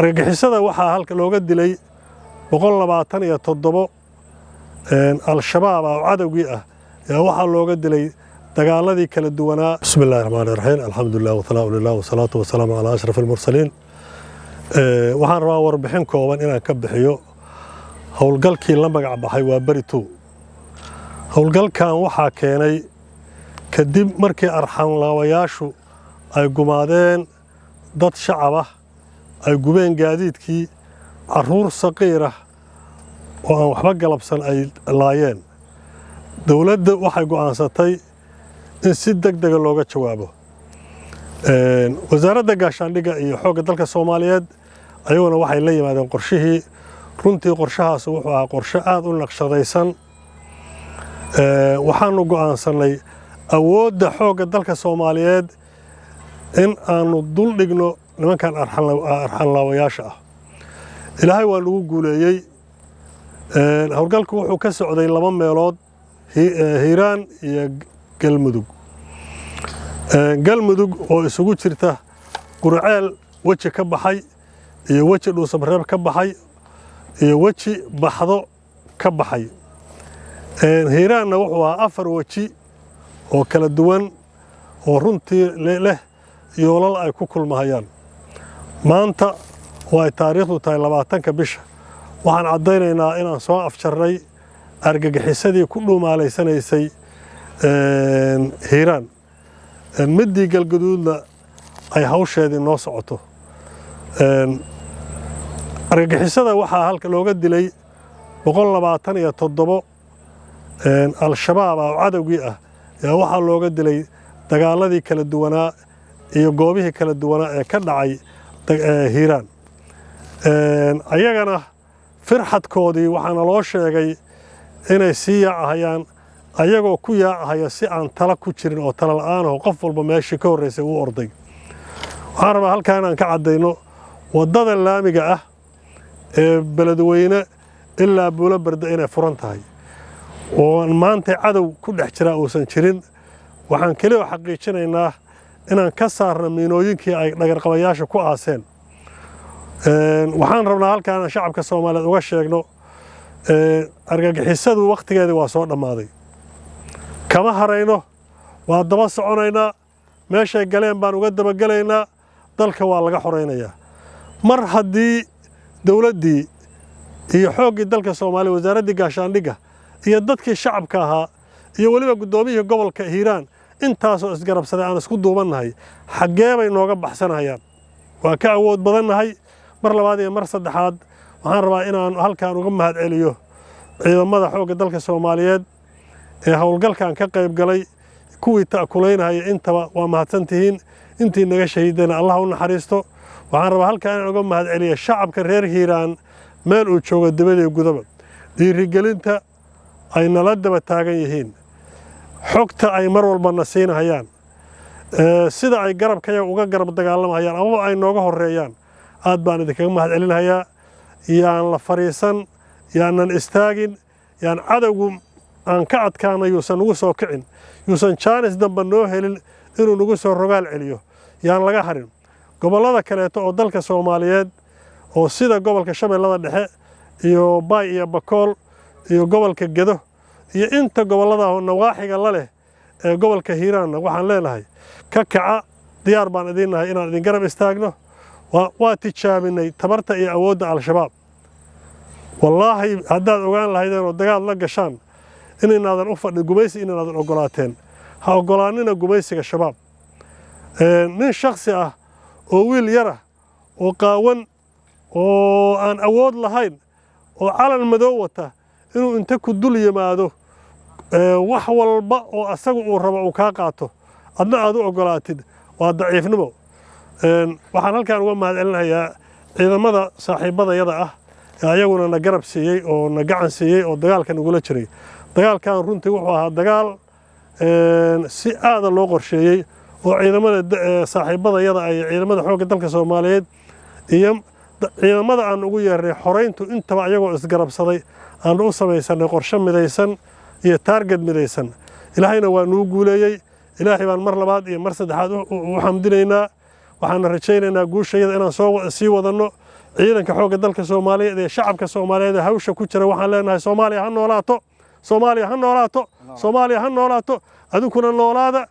argagixisada waxaa halka looga dilay 127 al-shabaab oo cadawgii ah yaa waxaa looga dilay dagaaladii kala duwanaa. bismillaahi raxmaani raxiim, alxamdulilah wasalaamu lilah wasalaatu wasalaamu calaa ashraf almursaliin. waxaan rabaa warbixin kooban inaan ka bixiyo howlgalkii la magac baxay waa beri 2. howlgalkan waxaa keenay kadib markii arxanlaawayaashu ay gumaadeen dad shacab ah, ay gubeen gaadiidkii, caruur saqiir ah oo aan waxba galabsan ay laayeen. dowladda waxay go'aansatay in si degdeg looga jawaabo. wasaaradda gaashaandhigga iyo xoogga dalka Soomaaliyeed ayaguna waxay la yimaadeen qorshihii. runtii qorshahaas wuxuu ahaa qorshe aad u naqshadaysan. waxaanu go'aansanay awoodda xoogga dalka Soomaaliyeed in aanu dul dhigno nimankan arxanlaawayaasha ah. ilaahay waa nagu guuleeyey. howlgalku wuxuu ka socday 2 meelood, Hiiraan iyo Galmudug. Galmudug oo isugu jirta Qurceel weji ka baxay iyo weji Dhuusamareeb ka baxay iyo weji Baxdo ka baxay. Hiiraanna wuxuu ahaa 4 weji oo kala duwan oo runtii leh yoolal ay ku kulmayaan. maanta waa taariikhdu tahay 20 bisha. waxaan cadaynaynaa inaan soo afjarnay argagixisadii ku dhuumaaleysanaysay Hiiraan. midii Galgaduudna ay hawsheedii noo socoto. argagixisada waxaa halka looga dilay 127 al-shabaab oo cadawgii ah yaa waxaa looga dilay dagaaladii kala duwanaa iyo goobihii kala duwanaa ee ka dhacay Hiiraan. ayagana firxadkoodii waxaana loo sheegay inay sii yaacayaan ayagoo ku yaacaya si aan tala ku jirin oo tala la'aan ah, qof walba meeshii ka horreysay uu orday. waxaan rabaa halkaan aan ka caddayno waddada laamiga ah ee Beledweyne ilaa Buulobarda inay furan tahay oo maanta cadow ku dhex jira uusan jirin. waxaan kaliya xaqiijinaynaa inaan ka saarno miinooyinkii ay dhagarqabayaasha ku aaseen. waxaan rabnaa halkaan shacabka Soomaaliyeed uga sheegno argagixisadu waqtigeedii waa soo dhammaaday. kama harayno, waa daba soconaynaa, meeshay galeen baan uga dabagelaynaa, dalka waa laga xoreynayaa. mar haddii dowladdii iyo xooggii dalka Soomaaliya, wasaaraddii gaashaandhigga iyo dadkii shacabka ahaa iyo weliba guddoomiyihii gobolka Hiiraan intaasoo isgarabsaday aan isku duubannahay, xaggee bay nooga baxsanayaan? waa ka awood badannahay. mar labaad iyo mar saddexaad waxaan rabaa inaan halkaan uga mahadceliyo ciidamada xoogga dalka Soomaaliyeed ee howlgalkan ka qayb galay, kuwii ta'kulaynaya intaba waa mahadsantihiin. intii naga shahiidayna Allah u naxariisto. waxaan rabaa halkaan inaan uga mahadceliyo shacabka reer Hiiraan meel uu joogo dibadda iyo gudaba, dhiirigelinta ay nala daba taagan yihiin, xogta ay mar walbana siinayaan, sida ay garabkayaga uga garab dagaalamayaan ama ay nooga horeeyaan. aad baan idinkaga mahadcelinayaa. yaan la fariisan, yaanan istaagin, yaan cadowgu aan ka adkaanay yuusan nagu soo kicin, yuusan jaanis damba noo helin inuu nagu soo rogaal celiyo, yaan laga harin. gobollada kaleeto oo dalka Soomaaliyeed oo sida gobolka Shabeellada Dhexe iyo Baay iyo Bakool iyo gobolka Gedo iyo inta gobollada nawaaxiga la leh ee gobolka Hiiraanna waxaan leenahay ka kaca, diyaar baan idin nahay inaan idin garab istaagno. waa tijaabinay tabarta iyo awoodda al-shabaab. wallaahi haddaad ogaan lahaydeen oo dagaal la gashaan inaynaadan u fadhin gumaysi, inaynaadan ogolaateen. ha ogolaanina gumaysiga shabaab. nin shakhsi ah oo wiil yar ah oo qaawan oo aan awood lahayn oo calan madow wata inuu inta ku dul yimaado wax walba oo asagu uu rabo uu kaa qaato adna aad u ogolaatid waa daciifnimo. waxaan halkaan uga mahadcelinayaa ciidamada saaxiibadayada ah ee ayaguna na garab siiyey oo na gacan siiyey oo dagaalkan ugula jiray. dagaalkan runtii wuxuu ahaa dagaal si aad loo qorsheeyey oo ciidamada saaxiibadayada ay ciidamada xoogga dalka Soomaaliyeed iyo ciidamada aan ugu yeernay xoreyntu intaba ayagoo isgarabsaday aan u samaysanay qorshe midaysan iyo target midaysan. ilaahayna waa nuu guuleeyey. ilaahay baan mar labaad iyo mar saddexaad u xamdinaynaa. waxaan rajaynaynaa guushayada inaan sii wadanno. ciidanka xoogga dalka Soomaaliyeed ee shacabka Soomaaliyeed hawsha ku jira waxaan leenahay Soomaaliya ha noolaato Soomaaliya ha noolaato Soomaaliya ha noolaato adinkuna noolaada